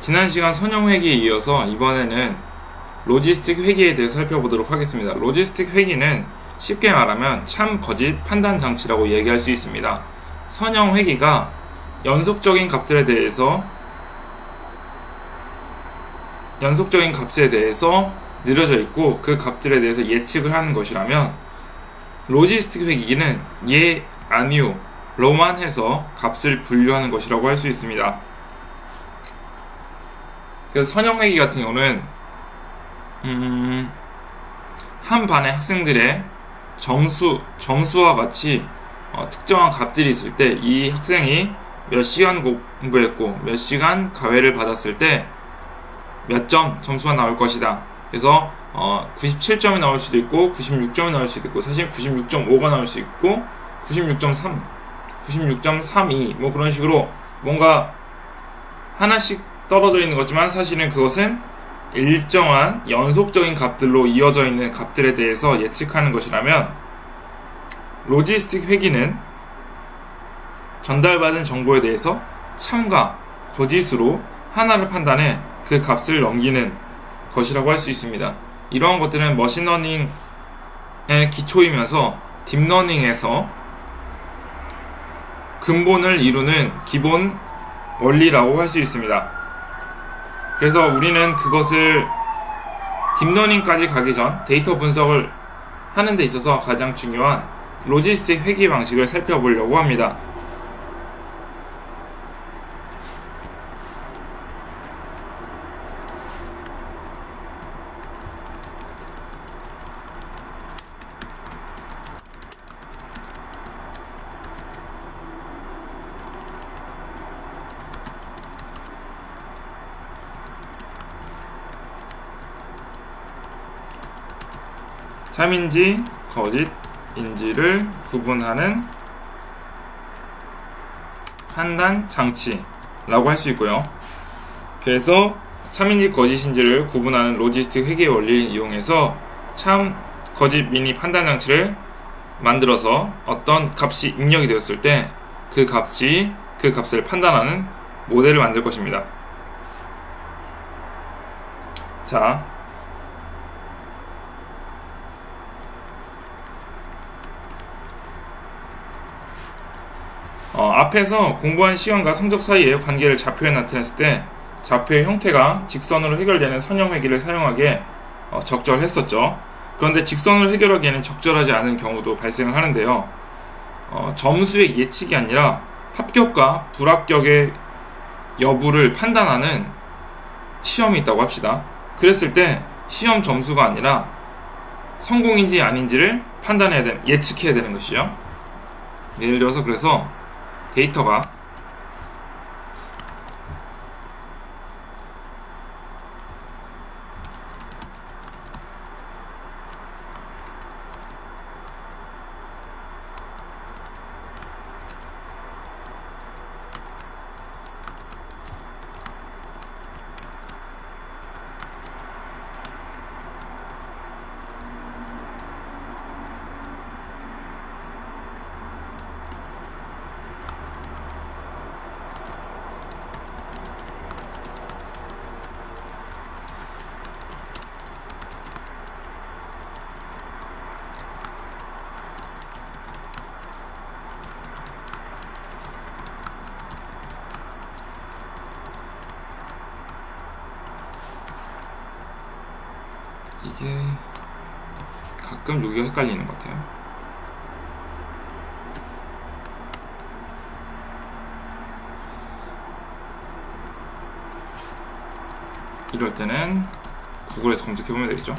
지난 시간 선형 회기에 이어서 이번에는 로지스틱 회기에 대해서 살펴보도록 하겠습니다. 로지스틱 회기는 쉽게 말하면 참 거짓 판단 장치라고 얘기할 수 있습니다. 선형 회기가 연속적인 값에 대해서 느려져 있고 그 값들에 대해서 예측을 하는 것이라면, 로지스틱 회기는 예, 아니요, 로만 해서 값을 분류하는 것이라고 할 수 있습니다. 그래서 선형 회기 같은 경우는 한 반의 학생들의 점수와 같이 특정한 값들이 있을 때 이 학생이 몇 시간 공부했고 몇 시간 과외를 받았을 때 몇 점 점수가 나올 것이다. 그래서 97점이 나올 수도 있고 96점이 나올 수도 있고, 사실 96.5가 나올 수 있고 96.3, 96.32 뭐 그런 식으로 뭔가 하나씩 떨어져 있는 거지만 사실은 그것은 일정한 연속적인 값들로 이어져 있는 값들에 대해서 예측하는 것이라면, 로지스틱 회기는 전달받은 정보에 대해서 참과 거짓으로 하나를 판단해 그 값을 넘기는 것이라고 할 수 있습니다. 이러한 것들은 머신러닝의 기초이면서 딥러닝에서 근본을 이루는 기본 원리라고 할 수 있습니다. 그래서 우리는 그것을 딥러닝까지 가기 전 데이터 분석을 하는 데 있어서 가장 중요한 로지스틱 회기 방식을 살펴보려고 합니다. 참인지 거짓인지를 구분하는 판단 장치라고 할 수 있고요. 그래서 참인지 거짓인지를 구분하는 로지스틱 회계 원리를 이용해서 참 거짓 미니 판단 장치를 만들어서 어떤 값이 입력이 되었을 때 그 값을 판단하는 모델을 만들 것입니다. 자, 앞에서 공부한 시간과 성적 사이의 관계를 좌표에 나타냈을 때 좌표의 형태가 직선으로 해결되는 선형 회기를 사용하기에 적절했었죠. 그런데 직선으로 해결하기에는 적절하지 않은 경우도 발생을 하는데요. 점수의 예측이 아니라 합격과 불합격의 여부를 판단하는 시험이 있다고 합시다. 그랬을 때 시험 점수가 아니라 성공인지 아닌지를 예측해야 되는 것이죠. 예를 들어서 그래서 데이터가 이게 가끔 여기가 헷갈리는 것 같아요. 이럴 때는 구글에서 검색해보면 되겠죠.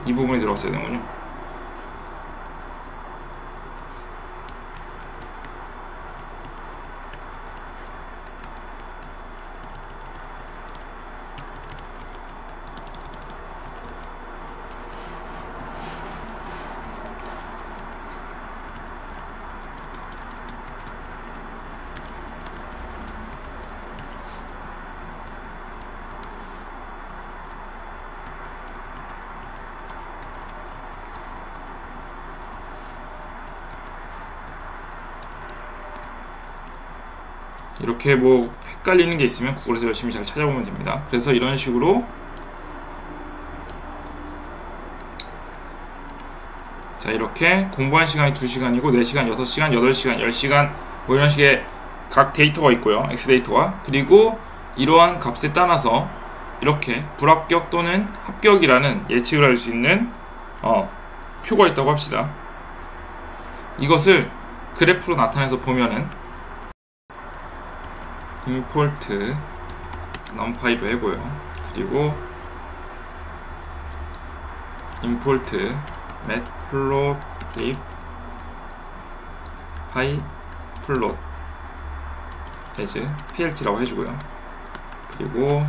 이 부분이 들어갔어야 되는군요. 이렇게 뭐 헷갈리는 게 있으면 구글에서 열심히 잘 찾아보면 됩니다. 그래서 이런 식으로 자, 이렇게 공부한 시간이 2시간이고 4시간, 6시간, 8시간, 10시간 뭐 이런 식의 각 데이터가 있고요. X데이터가. 그리고 이러한 값에 따라서 이렇게 불합격 또는 합격이라는 예측을 할 수 있는 표가 있다고 합시다. 이것을 그래프로 나타내서 보면은 import numpy도 해고요. 그리고 import matplotlib pyplot as plt라고 해주고요. 그리고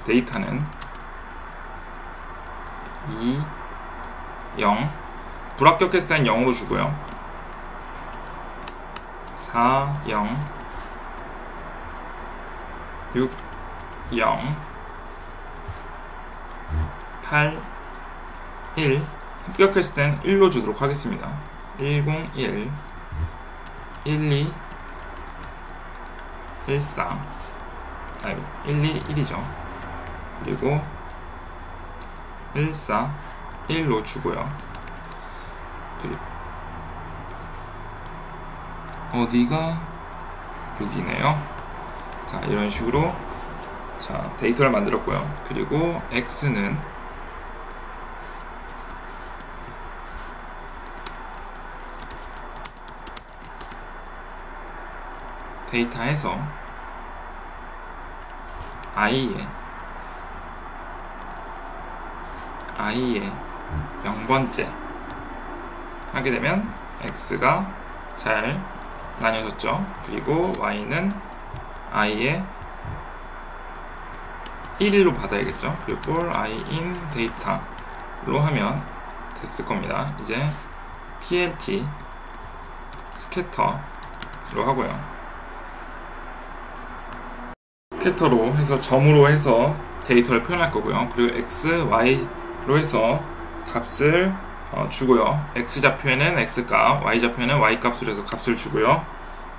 데이터는 2, 0 불합격했을 때는 0으로 주고요. 4, 0 6, 0 8, 1 합격했을 땐 1로 주도록 하겠습니다. 101 12 14 아이고 12 1이죠. 그리고 14 1로 주고요. 그리고 어디가 여기네요. 자, 이런 식으로 자 데이터를 만들었고요. 그리고 x는 데이터에서 i의 0번째 하게 되면 x가 잘 나뉘어졌죠. 그리고 y는 i의 1로 받아야겠죠. 그리고 for i in data로 하면 됐을 겁니다. 이제 plt scatter로 하고요. 스캐터로 해서 점으로 해서 데이터를 표현할 거고요. 그리고 x, y로 해서 값을 주고요. x좌표에는 x값, y좌표에는 y값으로 해서 값을 주고요.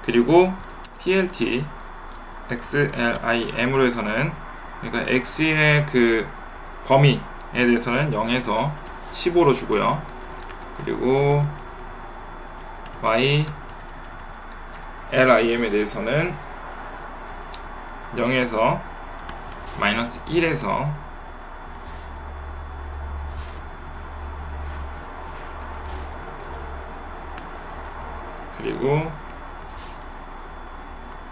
그리고 plt xlim으로 해서는 그러니까 x의 그 범위에 대해서는 0에서 15로 주고요. 그리고 y lim에 대해서는 0에서 마이너스 1에서 그리고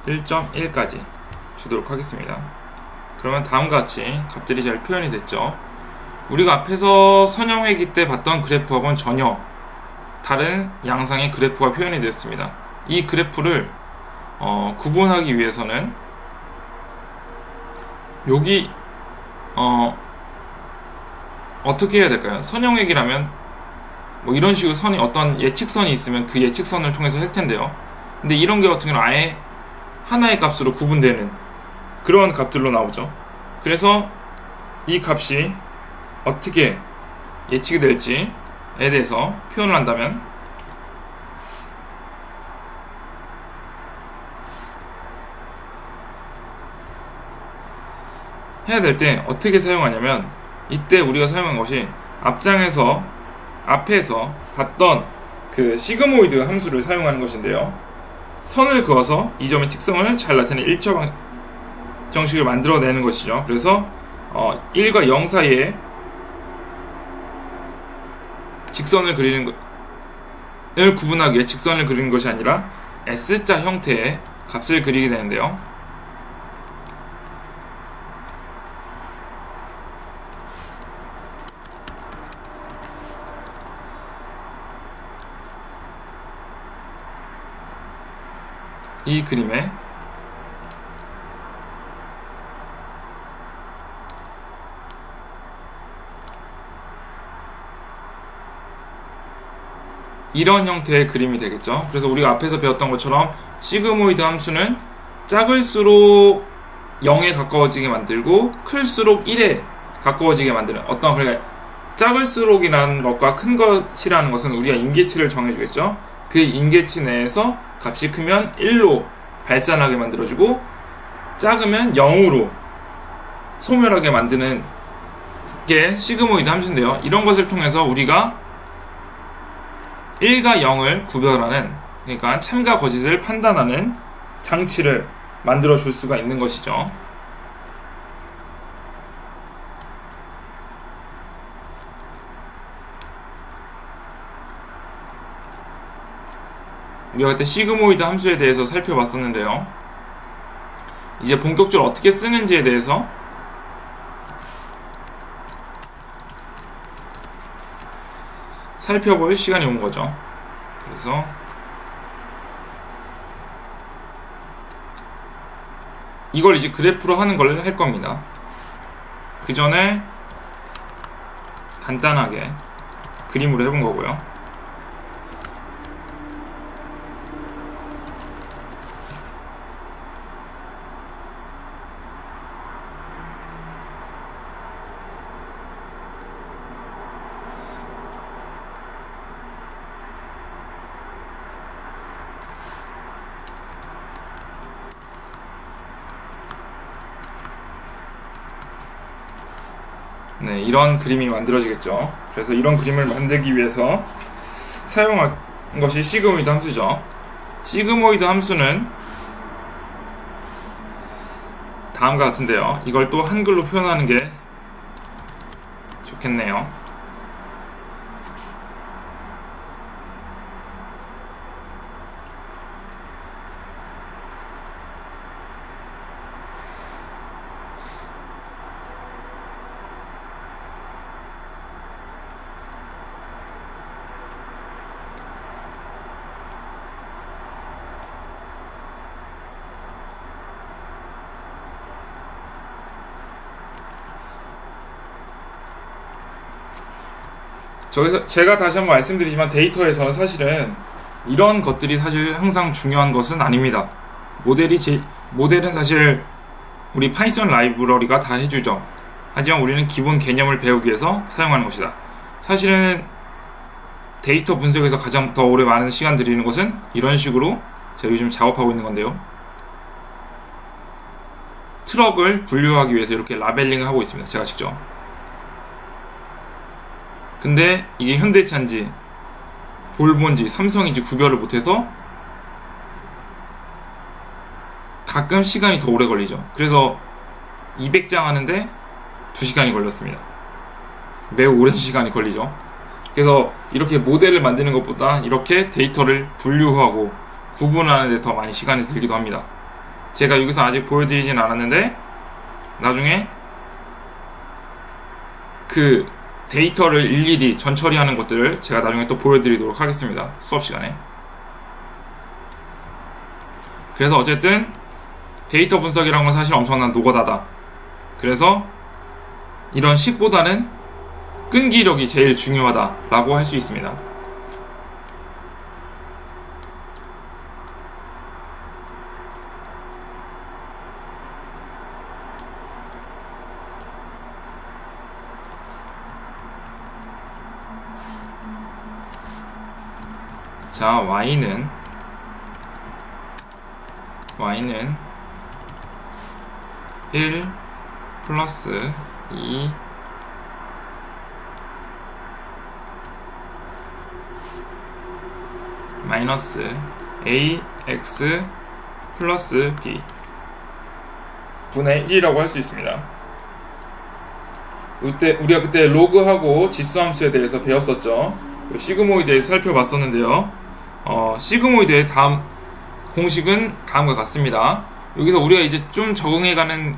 1.1까지 주도록 하겠습니다. 그러면 다음과 같이 값들이 잘 표현이 됐죠. 우리가 앞에서 선형회기 때 봤던 그래프하고는 전혀 다른 양상의 그래프가 표현이 되었습니다. 이 그래프를 구분하기 위해서는 여기 어떻게 해야 될까요? 선형회기라면 뭐 이런 식으로 선이 어떤 예측선이 있으면 그 예측선을 통해서 할 텐데요. 근데 이런 게 같은 경우는 아예 하나의 값으로 구분되는 그런 값들로 나오죠. 그래서 이 값이 어떻게 예측이 될지에 대해서 표현을 한다면 해야 될 때 어떻게 사용하냐면 이때 우리가 사용한 것이 앞에서 봤던 그 시그모이드 함수를 사용하는 것인데요. 선을 그어서 이 점의 특성을 잘 나타내는 일처 정식을 만들어내는 것이죠. 그래서 1과 0 사이에 직선을 그리는 을 구분하기 위해 직선을 그리는 것이 아니라 S자 형태의 값을 그리게 되는데요. 이 그림에 이런 형태의 그림이 되겠죠. 그래서 우리가 앞에서 배웠던 것처럼 시그모이드 함수는 작을수록 0에 가까워지게 만들고 클수록 1에 가까워지게 만드는 그러니까 작을수록이라는 것과 큰 것이라는 것은 우리가 임계치를 정해주겠죠. 그 임계치 내에서 값이 크면 1로 발산하게 만들어주고 작으면 0으로 소멸하게 만드는 게 시그모이드 함수인데요. 이런 것을 통해서 우리가 1과 0을 구별하는, 그러니까 참과 거짓을 판단하는 장치를 만들어 줄 수가 있는 것이죠. 우리가 그때 시그모이드 함수에 대해서 살펴봤었는데요. 이제 본격적으로 어떻게 쓰는지에 대해서 살펴볼 시간이 온 거죠. 그래서 이걸 이제 그래프로 하는 걸 할 겁니다. 그 전에 간단하게 그림으로 해본 거고요. 네, 이런 그림이 만들어지겠죠. 그래서 이런 그림을 만들기 위해서 사용할 것이 시그모이드 함수죠. 시그모이드 함수는 다음과 같은데요. 이걸 또 한글로 표현하는 게 좋겠네요. 저기서 제가 다시 한번 말씀드리지만 데이터에서는 사실은 이런 것들이 사실 항상 중요한 것은 아닙니다. 모델은 사실 우리 파이썬 라이브러리가 다 해주죠. 하지만 우리는 기본 개념을 배우기 위해서 사용하는 것이다. 사실은 데이터 분석에서 가장 더 오래 많은 시간 들이는 것은 이런 식으로 제가 요즘 작업하고 있는 건데요. 트럭을 분류하기 위해서 이렇게 라벨링을 하고 있습니다. 제가 직접. 근데 이게 현대차인지 볼보인지 삼성인지 구별을 못해서 가끔 시간이 더 오래 걸리죠. 그래서 200장 하는데 2시간이 걸렸습니다. 매우 오랜 시간이 걸리죠. 그래서 이렇게 모델을 만드는 것보다 이렇게 데이터를 분류하고 구분하는 데 더 많이 시간이 들기도 합니다. 제가 여기서 아직 보여드리진 않았는데 나중에 그 데이터를 일일이 전처리하는 것들을 제가 나중에 또 보여드리도록 하겠습니다. 수업 시간에. 그래서 어쨌든 데이터 분석이라는 건 사실 엄청난 노가다다. 그래서 이런 식보다는 끈기력이 제일 중요하다라고 할 수 있습니다. 자, y는 1 플러스 2 마이너스 ax 플러스 b 분의 1이라고 할 수 있습니다. 우리가 그때 로그하고 지수함수에 대해서 배웠었죠. 시그모이드에 살펴봤었는데요. 시그모이드의 다음 공식은 다음과 같습니다. 여기서 우리가 이제 좀 적응해가는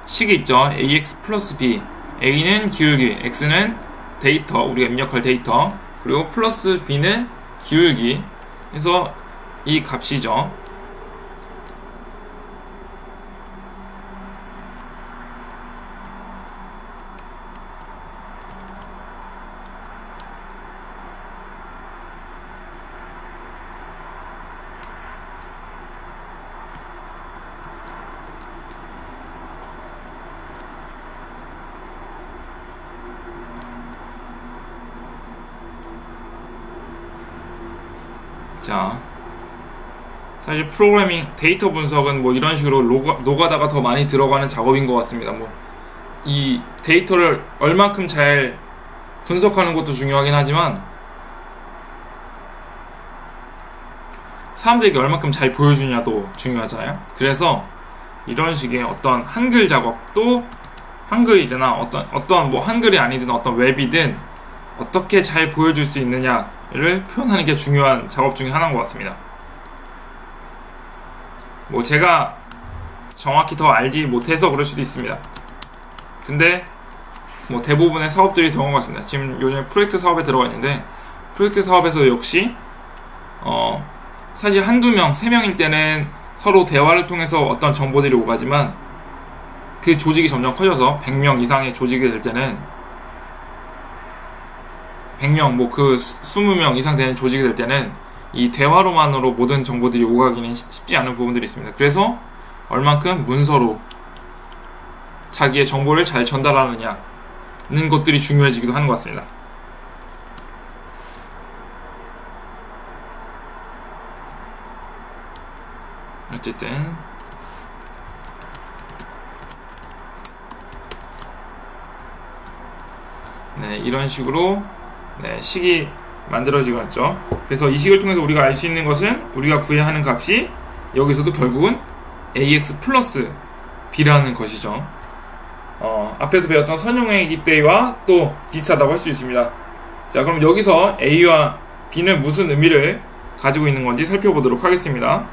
식이 있죠. ax 플러스 b. a는 기울기, x는 데이터, 우리가 입력할 데이터, 그리고 플러스 b는 기울기. 그래서 이 값이죠. 자, 사실 프로그래밍, 데이터 분석은 뭐 이런 식으로 노가다가 더 많이 들어가는 작업인 것 같습니다. 뭐 이 데이터를 얼만큼 잘 분석하는 것도 중요하긴 하지만 사람들에게 얼만큼 잘 보여주냐도 중요하잖아요. 그래서 이런 식의 어떤 한글 작업도 한글이나 어떤 뭐 한글이 아니든 어떤 웹이든 어떻게 잘 보여줄 수 있느냐를 표현하는 게 중요한 작업 중에 하나인 것 같습니다. 뭐 제가 정확히 더 알지 못해서 그럴 수도 있습니다. 근데 뭐 대부분의 사업들이 그런 것 같습니다. 지금 요즘에 프로젝트 사업에 들어가 있는데 프로젝트 사업에서 역시 사실 한두 명, 세 명일 때는 서로 대화를 통해서 어떤 정보들이 오가지만 그 조직이 점점 커져서 100명 이상의 조직이 될 때는 100명, 뭐 그 20명 이상 되는 조직이 될 때는 이 대화로만으로 모든 정보들이 오가기는 쉽지 않은 부분들이 있습니다. 그래서 얼만큼 문서로 자기의 정보를 잘 전달하느냐는 것들이 중요해지기도 하는 것 같습니다. 어쨌든 네, 이런 식으로 네, 식이 만들어지고 있죠. 그래서 이 식을 통해서 우리가 알 수 있는 것은 우리가 구해야 하는 값이 여기서도 결국은 ax 플러스 b라는 것이죠. 앞에서 배웠던 선형외기 때와 또 비슷하다고 할 수 있습니다. 자, 그럼 여기서 a와 b는 무슨 의미를 가지고 있는 건지 살펴보도록 하겠습니다.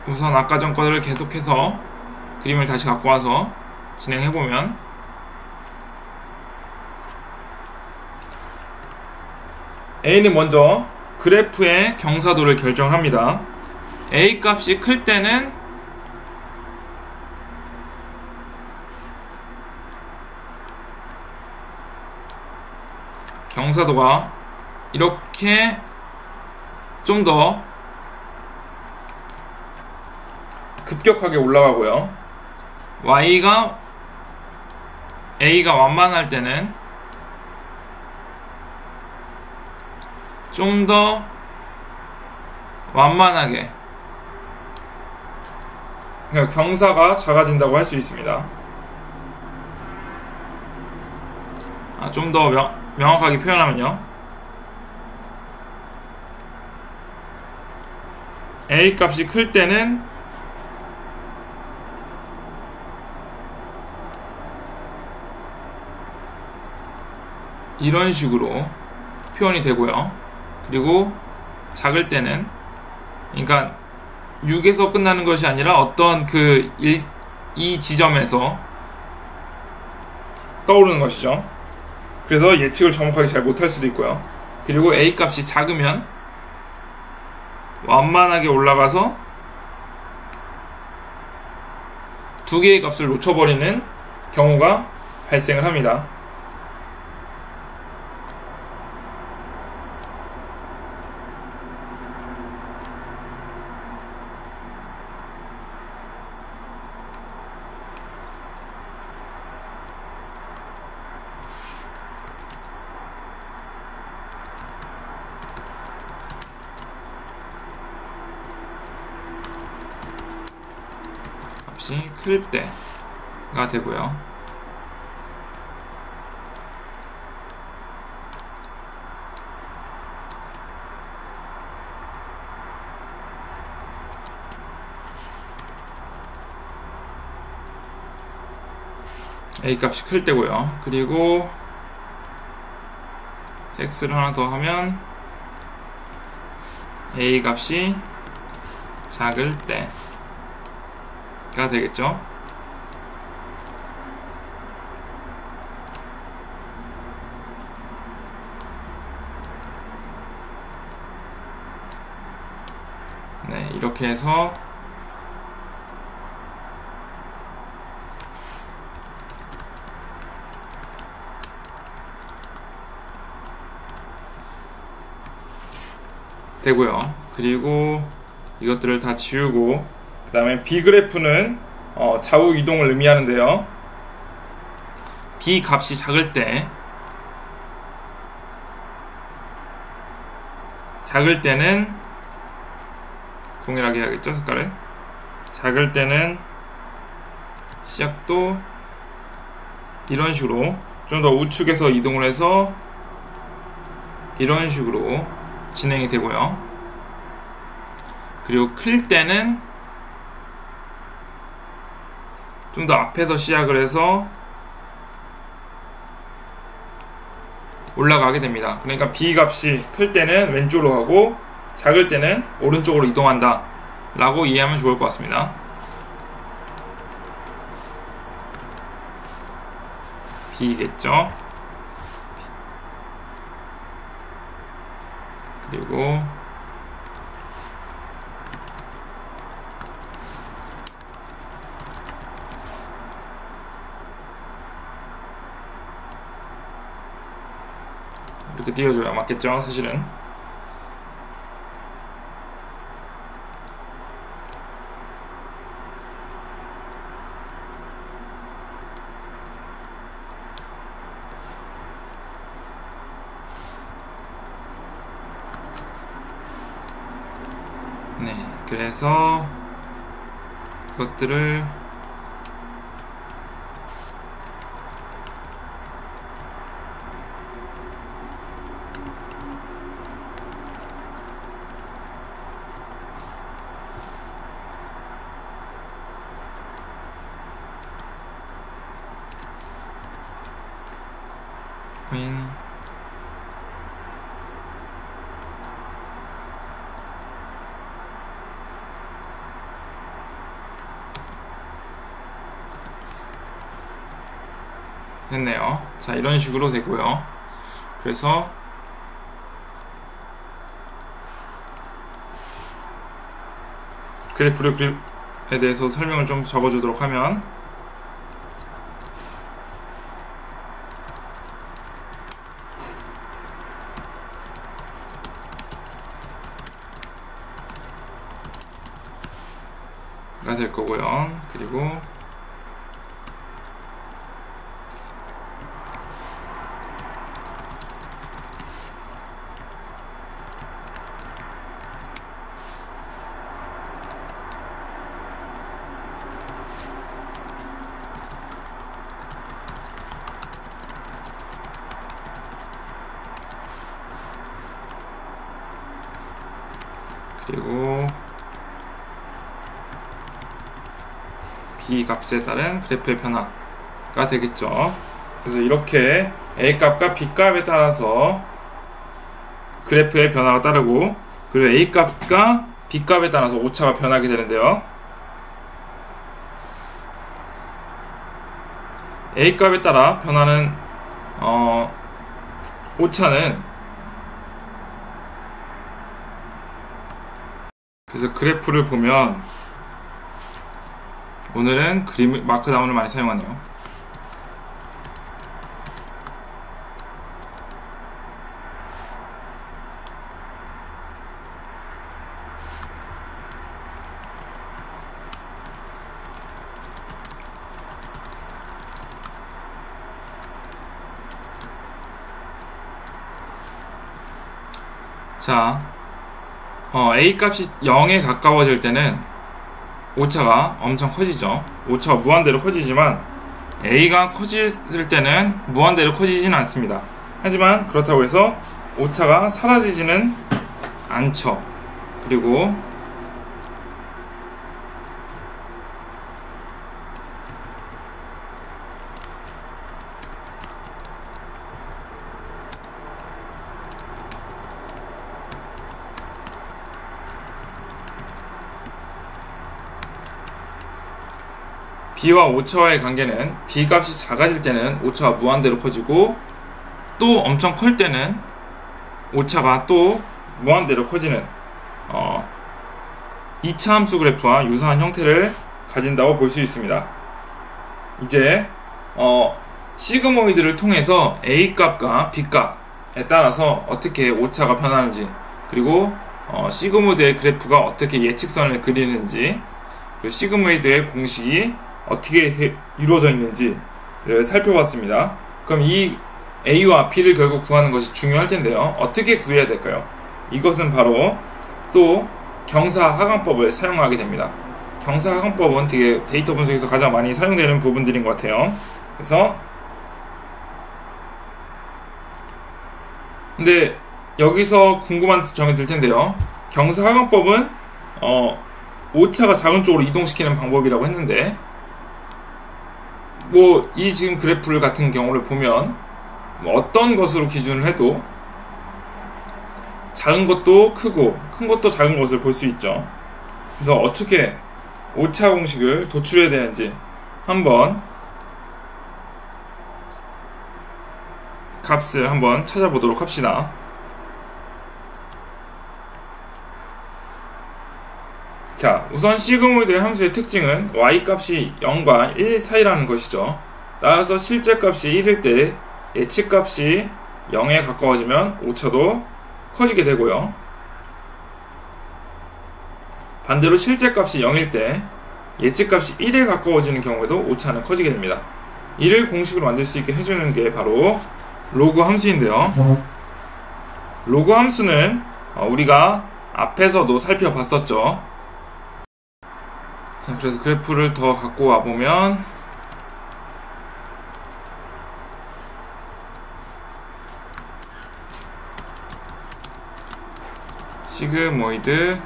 우선 아까 전 거를 계속해서 그림을 다시 갖고 와서 진행해보면 A는 먼저 그래프의 경사도를 결정합니다. A 값이 클 때는 경사도가 이렇게 좀 더 급격하게 올라가고요. A가 완만할 때는 좀 더 완만하게, 그러니까 경사가 작아진다고 할 수 있습니다. 좀 더 명확하게 표현하면요, A 값이 클 때는 이런 식으로 표현이 되고요. 그리고 작을 때는, 그러니까 6에서 끝나는 것이 아니라 어떤 이 지점에서 떠오르는 것이죠. 그래서 예측을 정확하게 잘 못할 수도 있고요. 그리고 A 값이 작으면 완만하게 올라가서 두 개의 값을 놓쳐버리는 경우가 발생을 합니다. 클 때가 되고요. A 값이 클 때고요. 그리고 x를 하나 더 하면 A 값이 작을 때가 되겠죠. 네, 이렇게 해서 되고요. 그리고 이것들을 다 지우고, 그 다음에 B그래프는 좌우 이동을 의미하는데요. B 값이 작을 때는 동일하게 해야겠죠, 색깔을. 작을 때는 시작도 이런 식으로 좀 더 우측에서 이동을 해서 이런 식으로 진행이 되고요. 그리고 클 때는 좀 더 앞에서 시작을 해서 올라가게 됩니다. 그러니까 B 값이 클 때는 왼쪽으로 가고 작을 때는 오른쪽으로 이동한다 라고 이해하면 좋을 것 같습니다. B겠죠. 그리고 이렇게 띄워줘야 맞겠죠, 사실은. 네, 그래서 그것들을 됐네요. 자, 이런 식으로 되고요. 그래서 그래프에 대해서 설명을 좀 적어주도록 하면, 가 될 거고요. 그리고 B 값에 따른 그래프의 변화가 되겠죠. 그래서 이렇게 A 값과 B 값에 따라서 그래프의 변화가 따르고, 그리고 A 값과 B 값에 따라서 오차가 변하게 되는데요. A 값에 따라 변하는 오차는, 그래서 그래프를 보면 오늘은 그림 마크다운을 많이 사용하네요. 자, A 값이 0에 가까워질 때는 오차가 엄청 커지죠. 오차가 무한대로 커지지만 A가 커질 때는 무한대로 커지지는 않습니다. 하지만 그렇다고 해서 오차가 사라지지는 않죠. 그리고 B와 오차와의 관계는 B 값이 작아질 때는 오차가 무한대로 커지고, 또 엄청 클 때는 오차가 또 무한대로 커지는 2차 함수 그래프와 유사한 형태를 가진다고 볼 수 있습니다. 이제 시그모이드를 통해서 A 값과 B 값에 따라서 어떻게 오차가 변하는지, 그리고 시그모이드의 그래프가 어떻게 예측선을 그리는지, 그리고 시그모이드의 공식이 어떻게 이루어져 있는지, 살펴봤습니다. 그럼 이 A와 B를 결국 구하는 것이 중요할 텐데요. 어떻게 구해야 될까요? 이것은 바로 또 경사하강법을 사용하게 됩니다. 경사하강법은 되게 데이터 분석에서 가장 많이 사용되는 부분들인 것 같아요. 그래서 근데 여기서 궁금한 점이 들 텐데요. 경사하강법은 오차가 작은 쪽으로 이동시키는 방법이라고 했는데 뭐 이 지금 그래프를 같은 경우를 보면 뭐 어떤 것으로 기준을 해도 작은 것도 크고 큰 것도 작은 것을 볼 수 있죠. 그래서 어떻게 오차 공식을 도출해야 되는지 한번 값을 한번 찾아보도록 합시다. 자, 우선 시그모이드 함수의 특징은 y값이 0과 1 사이라는 것이죠. 따라서 실제값이 1일 때 예측값이 0에 가까워지면 오차도 커지게 되고요. 반대로 실제값이 0일 때 예측값이 1에 가까워지는 경우에도 오차는 커지게 됩니다. 이를 공식으로 만들 수 있게 해주는 게 바로 로그 함수인데요. 로그 함수는 우리가 앞에서도 살펴봤었죠. 자, 그래서 그래프를 더 갖고 와보면 시그모이드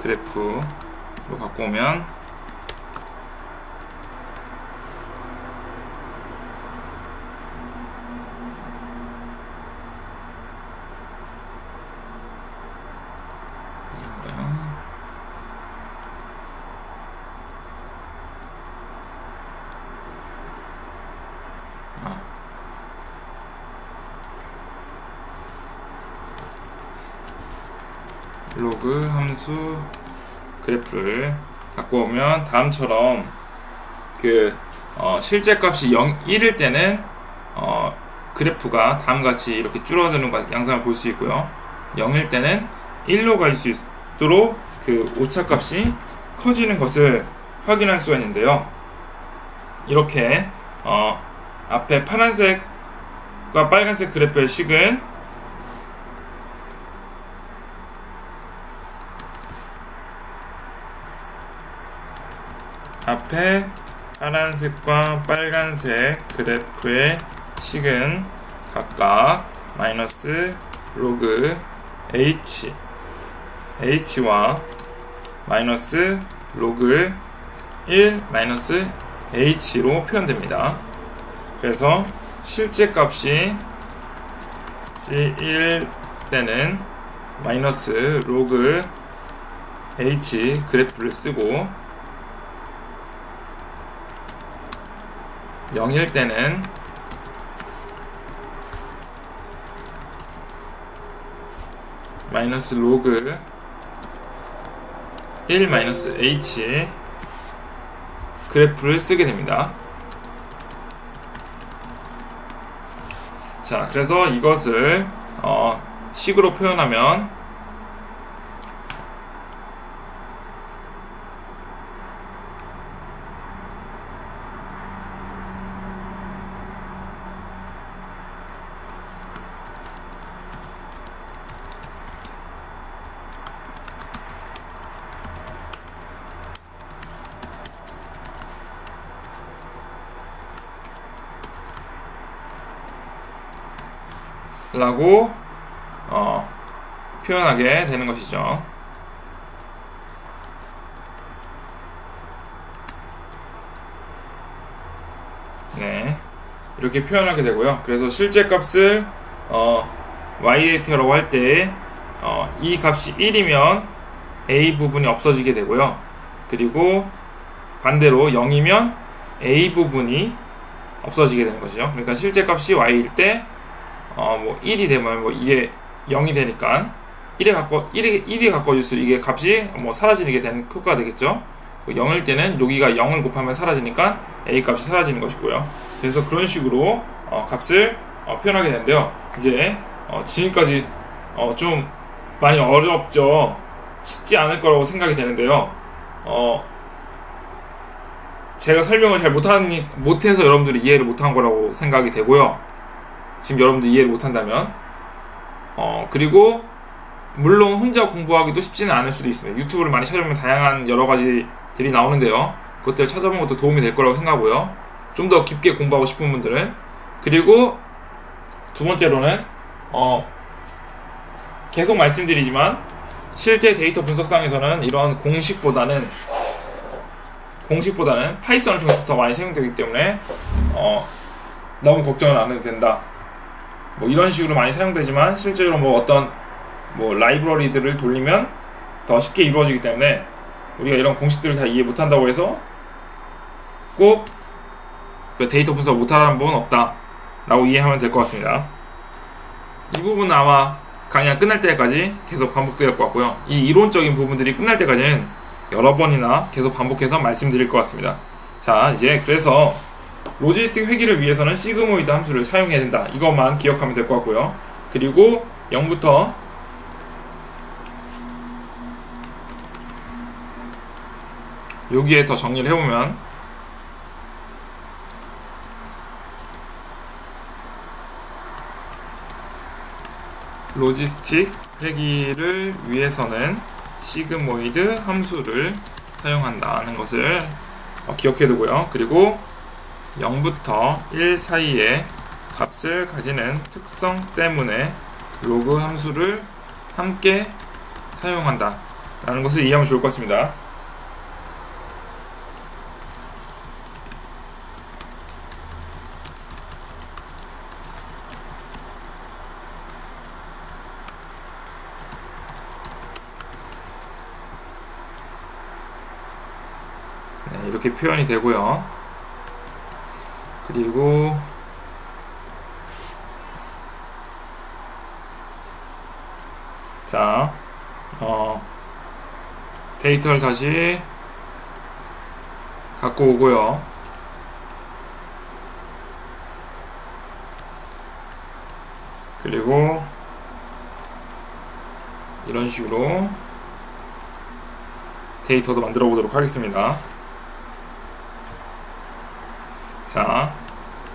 그래프로 갖고 오면 로그 함수 그래프를 갖고 오면 다음처럼 실제값이 1일 때는 그래프가 다음같이 이렇게 줄어드는 양상을 볼 수 있고요. 0일 때는 1로 갈 수 있도록 그 오차값이 커지는 것을 확인할 수가 있는데요. 이렇게 앞에 파란색과 빨간색 그래프의 식은 앞에 파란색과 빨간색 그래프의 식은 각각 마이너스 로그 h와 마이너스 로그 1 마이너스 h로 표현됩니다. 그래서 실제값이 1 때는 마이너스 로그 h 그래프를 쓰고 0일 때는 마이너스 로그 1 마이너스 h 그래프를 쓰게 됩니다. 자, 그래서 이것을 식으로 표현하면 라고 표현하게 되는 것이죠. 네, 이렇게 표현하게 되고요. 그래서 실제 값을 y 데이터라고 할 때 이 값이 1이면 a 부분이 없어지게 되고요. 그리고 반대로 0이면 a 부분이 없어지게 되는 것이죠. 그러니까 실제 값이 y일 때 뭐 1이 되면 뭐 이게 0이 되니까 1이 가까워질수록 이게 값이 뭐 사라지게 되는 효과가 되겠죠. 0일 때는 여기가 0을 곱하면 사라지니까 a 값이 사라지는 것이고요. 그래서 그런 식으로 값을 표현하게 되는데요. 이제 지금까지 좀 많이 어렵죠. 쉽지 않을 거라고 생각이 되는데요. 제가 설명을 잘 못해서 여러분들이 이해를 못한 거라고 생각이 되고요. 지금 여러분들이 이해를 못한다면 그리고 물론 혼자 공부하기도 쉽지는 않을 수도 있습니다. 유튜브를 많이 찾아보면 다양한 여러 가지들이 나오는데요. 그것들 찾아보는 것도 도움이 될 거라고 생각하고요. 좀 더 깊게 공부하고 싶은 분들은. 그리고 두 번째로는 계속 말씀드리지만 실제 데이터 분석상에서는 이런 공식보다는 파이썬을 통해서 더 많이 사용되기 때문에 너무 걱정은 안 해도 된다. 뭐 이런 식으로 많이 사용되지만 실제로 뭐 어떤 라이브러리들을 돌리면 더 쉽게 이루어지기 때문에 우리가 이런 공식들을 다 이해 못한다고 해서 꼭 그 데이터 분석 못하는 부분은 없다 라고 이해하면 될 것 같습니다. 이 부분은 아마 강의가 끝날 때까지 계속 반복될 것 같고요. 이 이론적인 부분들이 끝날 때까지는 여러 번이나 계속 반복해서 말씀드릴 것 같습니다. 자, 이제 그래서 로지스틱 회귀를 위해서는 시그모이드 함수를 사용해야 된다. 이것만 기억하면 될 것 같고요. 그리고 0부터 여기에 더 정리를 해보면 로지스틱 회귀를 위해서는 시그모이드 함수를 사용한다는 것을 기억해 두고요. 그리고 0부터 1 사이에 값을 가지는 특성 때문에 로그 함수를 함께 사용한다 라는 것을 이해하면 좋을 것 같습니다. 이렇게 표현이 되고요. 그리고 자, 데이터를 다시 갖고 오고요. 그리고 이런 식으로 데이터도 만들어 보도록 하겠습니다. 자,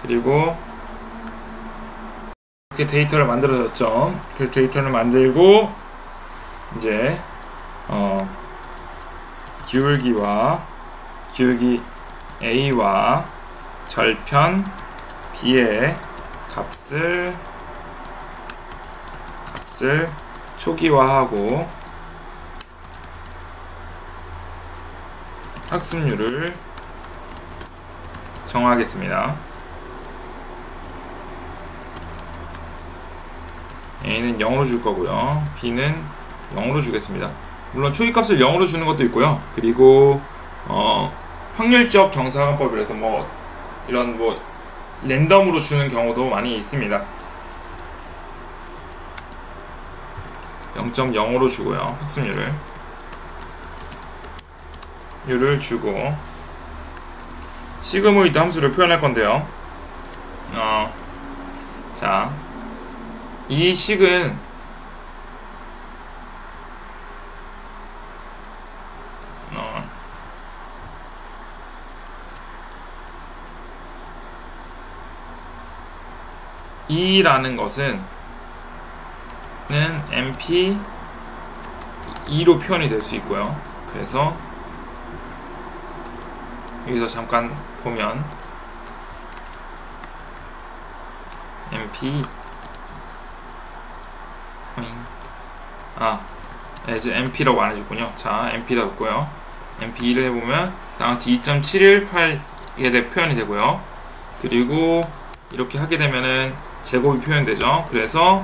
그리고 이렇게 데이터를 만들어졌죠. 그 데이터를 만들고 이제 기울기와 기울기 A와 절편 B의 값을 초기화하고 학습률을 정하겠습니다. A는 0으로 줄 거고요. B는 0으로 주겠습니다. 물론 초기값을 0으로 주는 것도 있고요. 그리고 확률적 정사각법이라서 이런 랜덤으로 주는 경우도 많이 있습니다. 0.0으로 주고요. 학습률을 주고 시그모이드 함수를 표현할 건데요. 자, 이 식은 E라는 것은 MP 2로 표현이 될 수 있고요. 그래서 여기서 잠깐 보면 MP as MP라고 안 해줬군요. 자, MP라고 했고요. MP2를 해보면 다같이 2.718에 표현이 되고요. 그리고 이렇게 하게 되면은 제곱이 표현되죠. 그래서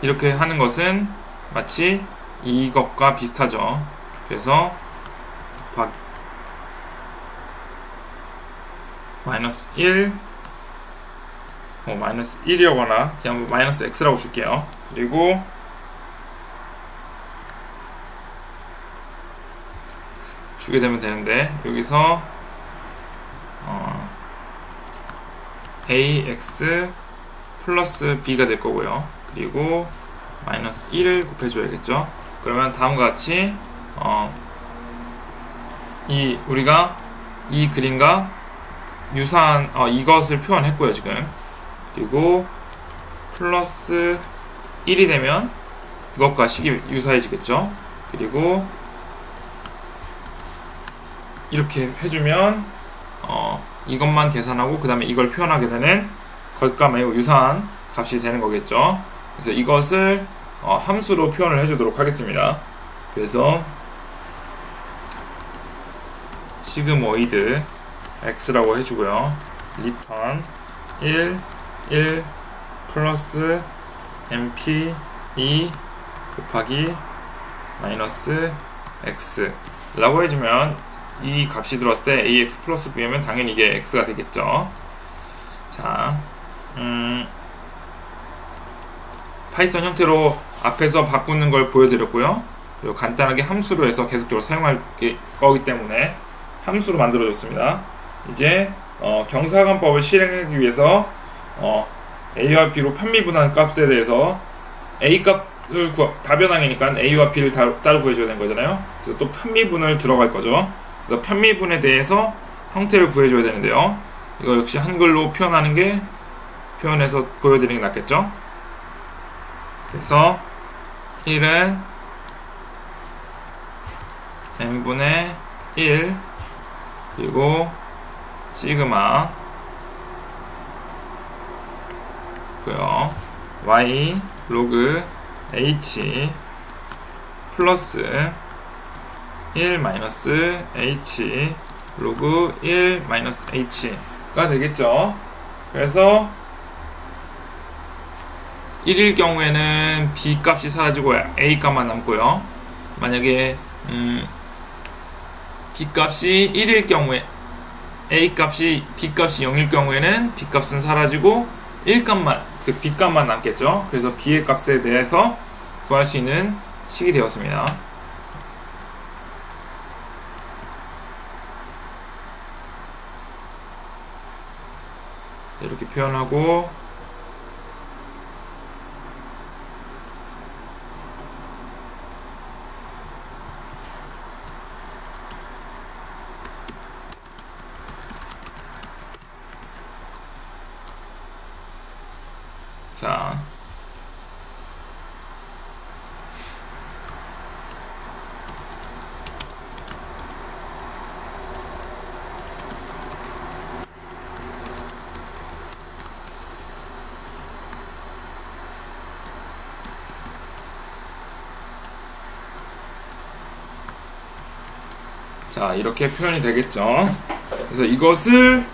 이렇게 하는 것은 마치 이것과 비슷하죠. 그래서 마이너스 1 마이너스 1이라거나 그냥 마이너스 x라고 줄게요. 그리고 주게 되면 되는데 여기서 ax 플러스 b가 될 거고요. 그리고 마이너스 1을 곱해줘야겠죠. 그러면 다음과 같이 우리가 이 그림과 유사한 이것을 표현했고요 지금. 그리고 플러스 1이 되면 이것과 식이 유사해지겠죠. 그리고 이렇게 해주면 이것만 계산하고 그 다음에 이걸 표현하게 되는 것과 매우 유사한 값이 되는 거겠죠. 그래서 이것을 함수로 표현을 해주도록 하겠습니다. 그래서 시그모이드 x라고 해주고요. 리턴 1 플러스 mp 2 곱하기 마이너스 x 라고 해주면 이 값이 들어왔을 때 ax 플러스 b면 당연히 이게 x가 되겠죠. 자, 파이썬 형태로 앞에서 바꾸는 걸 보여드렸고요. 그리고 간단하게 함수로 해서 계속적으로 사용할 거기 때문에 함수로 만들어줬습니다. 이제 경사관법을 실행하기 위해서 a와 b로 편미분한 값에 대해서 a 값을 다변항이니까 a와 b를 따로 구해줘야 되는 거잖아요. 그래서 또 편미분을 들어갈 거죠. 그래서 편미분에 대해서 형태를 구해줘야 되는데요. 이거 역시 한글로 표현해서 보여드리는 게 낫겠죠. 그래서 1은 n분의 1 그리고 시그마 고요 y 로그 h 플러스 1 마이너스 h 로그 1 마이너스 h가 되겠죠. 그래서 1일 경우에는 b 값이 사라지고 a 값만 남고요. 만약에 b 값이 1일 경우에 b 값이 0일 경우에는 b 값은 사라지고 1값만 b 값만 남겠죠. 그래서 b의 값에 대해서 구할 수 있는 식이 되었습니다. 이렇게 표현하고 자, 이렇게 표현이 되겠죠. 그래서 이것을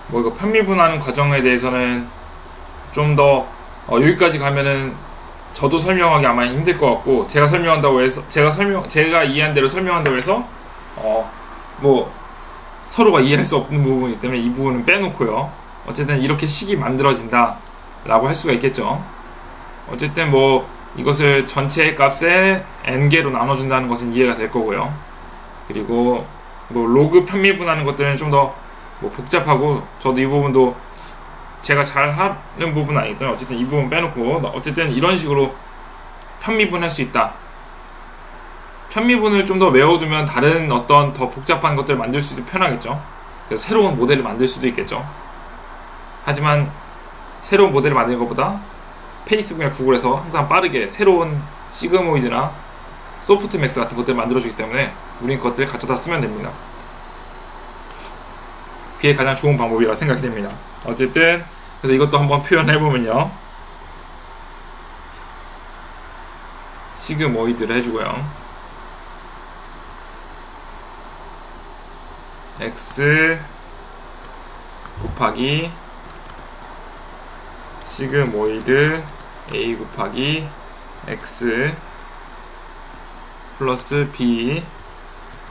이거 편미분하는 과정에 대해서는 좀 더 여기까지 가면은 저도 설명하기 아마 힘들 것 같고, 제가 설명한다고 해서 제가 이해한 대로 설명한다고 해서 서로가 이해할 수 없는 부분이기 때문에 이 부분은 빼놓고요. 어쨌든 이렇게 식이 만들어진다 라고 할 수가 있겠죠. 어쨌든 이것을 전체 값에 n개로 나눠준다는 것은 이해가 될 거고요. 그리고 로그 편미분하는 것들은 좀 더 복잡하고, 저도 이 부분도 제가 잘 하는 부분은 아니기 때문에 어쨌든 이 부분 빼놓고, 어쨌든 이런 식으로 편미분할 수 있다. 편미분을 좀 더 외워두면 다른 어떤 더 복잡한 것들을 만들 수도 편하겠죠. 그래서 새로운 모델을 만들 수도 있겠죠. 하지만 새로운 모델을 만드는 것보다 페이스북이나 구글에서 항상 빠르게 새로운 시그모이드나 소프트맥스 같은 것들을 만들어주기 때문에 우린 것들을 가져다 쓰면 됩니다. 그게 가장 좋은 방법이라고 생각이 됩니다. 어쨌든 그래서 이것도 한번 표현해보면요, 시그모이드를 해주고요, x 곱하기 시그모이드 a 곱하기 x 플러스 b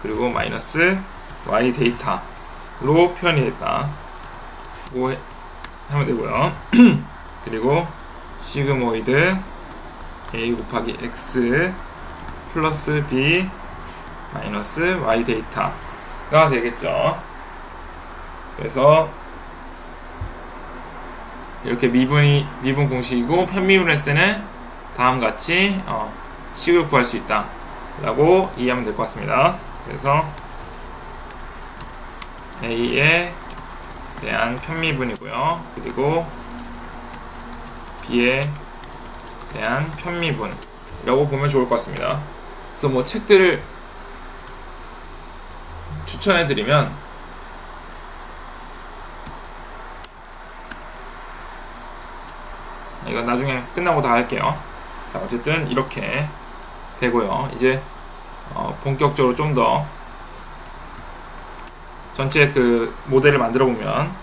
그리고 마이너스 y 데이터로 표현이 됐다 고 하면 되고요. 그리고 시그모이드 a 곱하기 x 플러스 b 마이너스 y 데이터가 되겠죠. 그래서 이렇게 미분 공식이고, 편미분을 했을 때는 다음과 같이 식을 구할 수 있다 라고 이해하면 될 것 같습니다. 그래서 A에 대한 편미분이고요, 그리고 B에 대한 편미분이라고 보면 좋을 것 같습니다. 그래서 뭐 책들을 추천해드리면 이거 나중에 끝나고 다 할게요. 자, 어쨌든 이렇게 되고요. 이제 본격적으로 좀 더 전체 그 모델을 만들어 보면,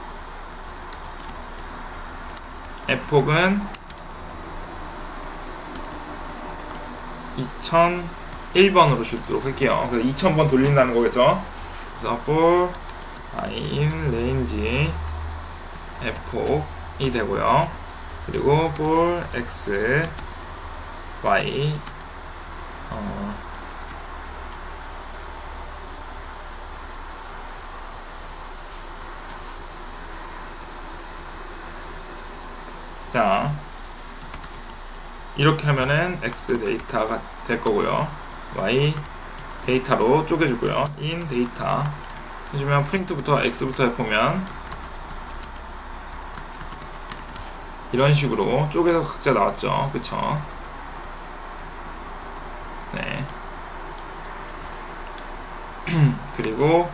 f폭은 2001번으로 주도록 할게요. 그래서 2000번 돌린다는 거겠죠. 그래서 for I in range f폭이 되고요. 그리고 for x, y 자, 이렇게 하면은 x 데이터가 될 거고요, y 데이터로 쪼개주고요. in 데이터 해주면 프린트부터 x부터 해보면 이런 식으로 쪼개서 각자 나왔죠. 그쵸? 네. 그리고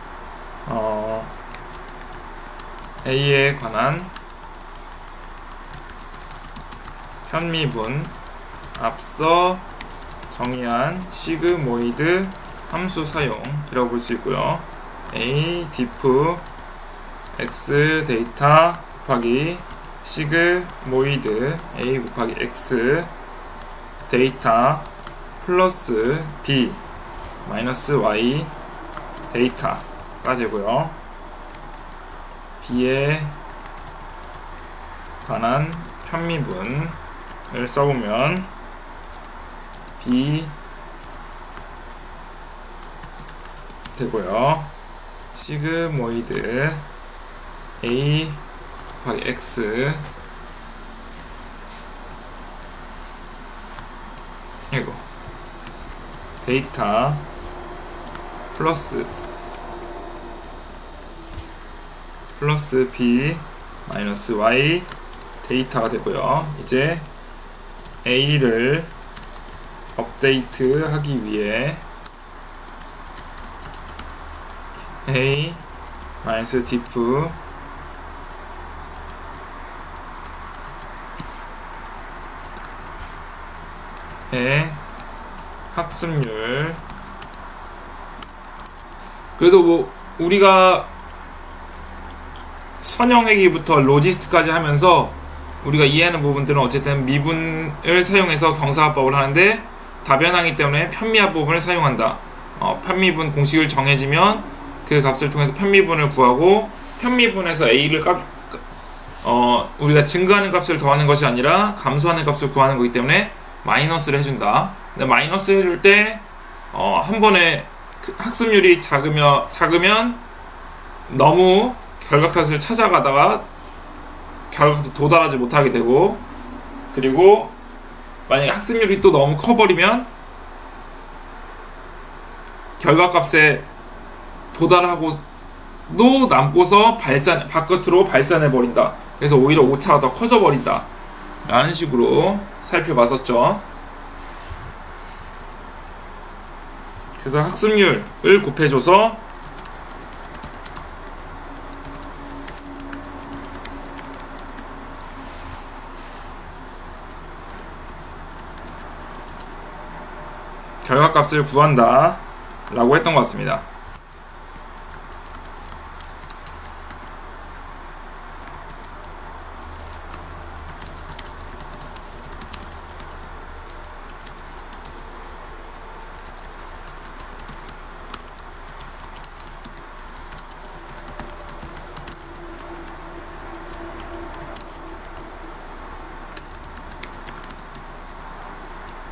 A에 관한 편미분, 앞서 정의한 시그모이드 함수 사용이라고 볼 수 있고요. A diff x 데이터 곱하기 시그모이드 A 곱하기 x 데이터 플러스 b 마이너스 y 데이터가 되고요. b에 관한 편미분을 써보면 b 되고요. 시그모이드 a 곱하기 x 이거 데이터 플러스 b 마이너스 y 데이터가 되고요. 이제 a를 업데이트 하기 위해 a 마이너스 diff 의 학습률, 그래도 뭐 우리가 선형회기부터 로지스트까지 하면서 우리가 이해하는 부분들은 어쨌든 미분을 사용해서 경사합법을 하는데, 다변화이기 때문에 편미합법을 사용한다. 편미분 공식을 정해지면 그 값을 통해서 편미분을 구하고, 편미분에서 a를 우리가 증가하는 값을 더하는 것이 아니라 감소하는 값을 구하는 거기 때문에 마이너스를 해준다. 근데 마이너스 해줄 때 한 번에 그 학습률이 작으면 너무 결과값을 찾아가다가 결과값에 도달하지 못하게 되고, 그리고 만약에 학습률이 또 너무 커버리면 결과값에 도달하고도 남고서 바깥으로 발산해 버린다. 그래서 오히려 오차가 더 커져 버린다 라는 식으로 살펴봤었죠. 그래서 학습률을 곱해줘서 결과값을 구한다 라고 했던 것 같습니다.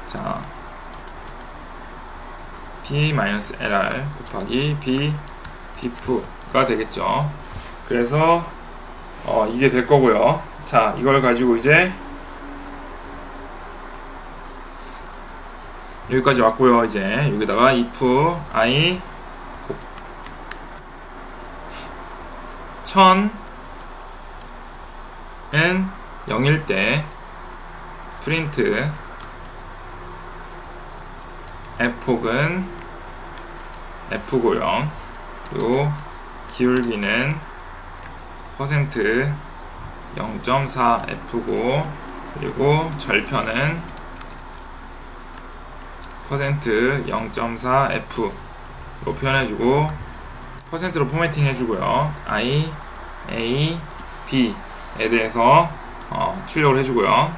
자, b-lr 곱하기 b diff가 되겠죠. 그래서 이게 될 거고요. 자, 이걸 가지고 이제 여기까지 왔고요. 이제 여기다가 if i 1000은 0일 때 프린트 f폭은 f고요. 그리고 기울기는 퍼센트 0.4f고 그리고 절편은 퍼센트 0.4f로 표현해주고 퍼센트로 포매팅 해주고요. i, a, b에 대해서 출력을 해주고요.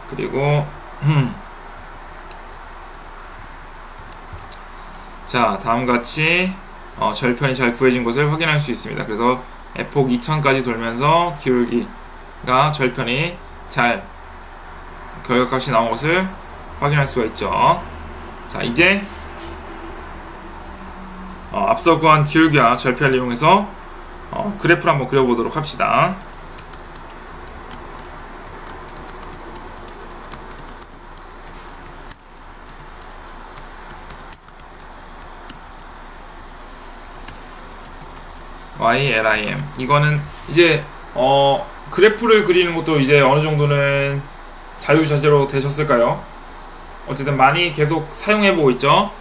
그리고 자, 다음같이 절편이 잘 구해진 것을 확인할 수 있습니다. 그래서 f폭 2000까지 돌면서 기울기가 절편이 잘 결과값이 나온 것을 확인할 수가 있죠. 자, 이제 앞서 구한 기울기와 절편을 이용해서 그래프를 한번 그려보도록 합시다. YLIM 이거는 이제 그래프를 그리는 것도 이제 어느 정도는 자유자재로 되셨을까요? 어쨌든 많이 계속 사용해보고 있죠.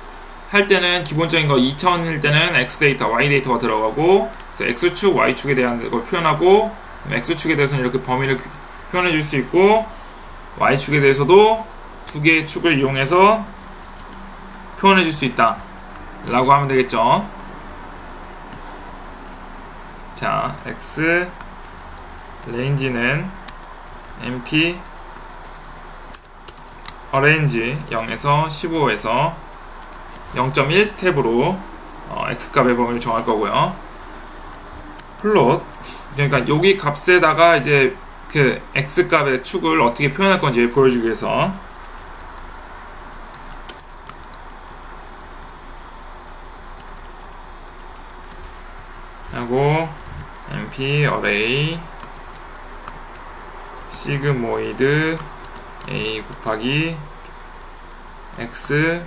할 때는 기본적인 거 2000일 때는 X 데이터, Y 데이터가 들어가고 그래서 X축, Y축에 대한 걸 표현하고 X축에 대해서는 이렇게 범위를 표현해 줄 수 있고 Y축에 대해서도 두 개의 축을 이용해서 표현해 줄 수 있다 라고 하면 되겠죠. 자, X 레인지는 MP 어레인지 0에서 15에서 0.1 스텝으로 X값의 범위를 정할 거고요. 플롯 그러니까 여기 값에다가 이제 그 X값의 축을 어떻게 표현할 건지 보여주기 위해서 하고 MP 어레이 시그모이드 A 곱하기 X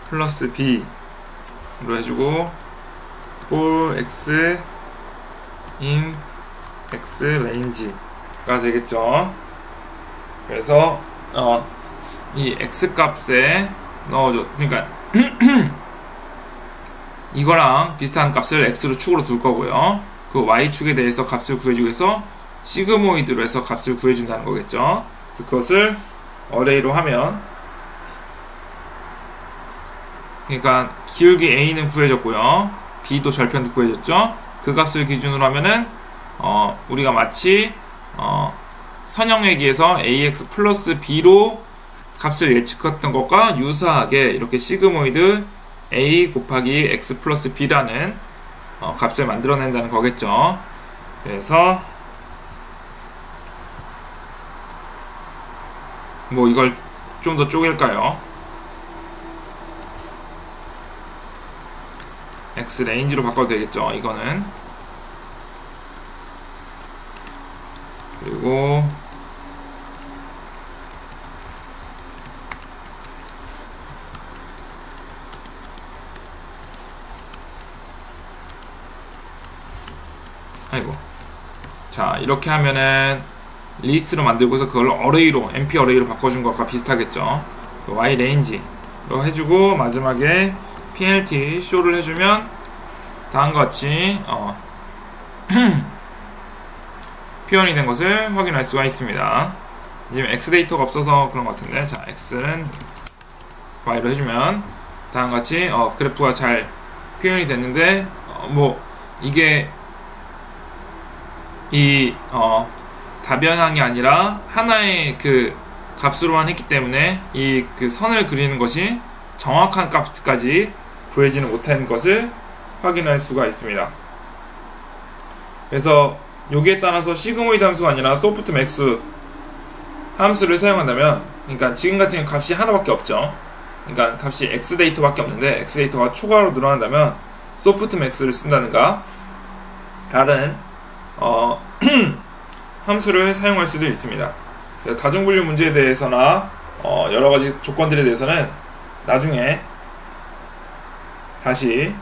플러스 B로 해주고 for X in X range가 되겠죠. 그래서 이 X 값에 넣어줘. 그러니까 이거랑 비슷한 값을 X로 축으로 둘 거고요. 그 Y축에 대해서 값을 구해주기 위해서 시그모이드로 해서 값을 구해준다는 거겠죠. 그래서 그것을 어레이로 하면 그러니까 기울기 A는 구해졌고요. B도 절편도 구해졌죠. 그 값을 기준으로 하면은 우리가 마치 선형회기에서 AX 플러스 B로 값을 예측했던 것과 유사하게 이렇게 시그모이드 A 곱하기 X 플러스 B라는 값을 만들어낸다는 거겠죠. 그래서 뭐 이걸 좀 더 쪼갤까요? X 레인지로 바꿔도 되겠죠. 이거는 그리고 아이고 자 이렇게 하면은 리스트로 만들고서 그걸 어레이로 MP 어레이로 바꿔준 것과 비슷하겠죠. Y 레인지로 해주고 마지막에 PLT 쇼를 해주면 다음과 같이 표현이 된 것을 확인할 수가 있습니다. 지금 X 데이터가 없어서 그런 것 같은데 자 X는 Y로 해주면 다음과 같이 그래프가 잘 표현이 됐는데 뭐 이게 이 다변항이 아니라 하나의 그 값으로만 했기 때문에 이 그 선을 그리는 것이 정확한 값까지 구해지는 못한 것을 확인할 수가 있습니다. 그래서 여기에 따라서 시그모이드 함수가 아니라 소프트맥스 함수를 사용한다면 그러니까 지금 같은 경우 값이 하나밖에 없죠. 그러니까 값이 X 데이터밖에 없는데 X 데이터가 초과로 늘어난다면 소프트맥스를 쓴다든가 다른 함수를 사용할 수도 있습니다. 다중분류 문제에 대해서나 여러가지 조건들에 대해서는 나중에 다시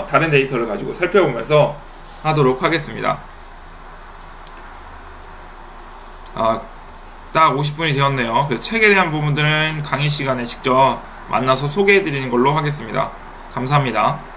다른 데이터를 가지고 살펴보면서 하도록 하겠습니다. 딱 50분이 되었네요. 그래서 책에 대한 부분들은 강의 시간에 직접 만나서 소개해드리는 걸로 하겠습니다. 감사합니다.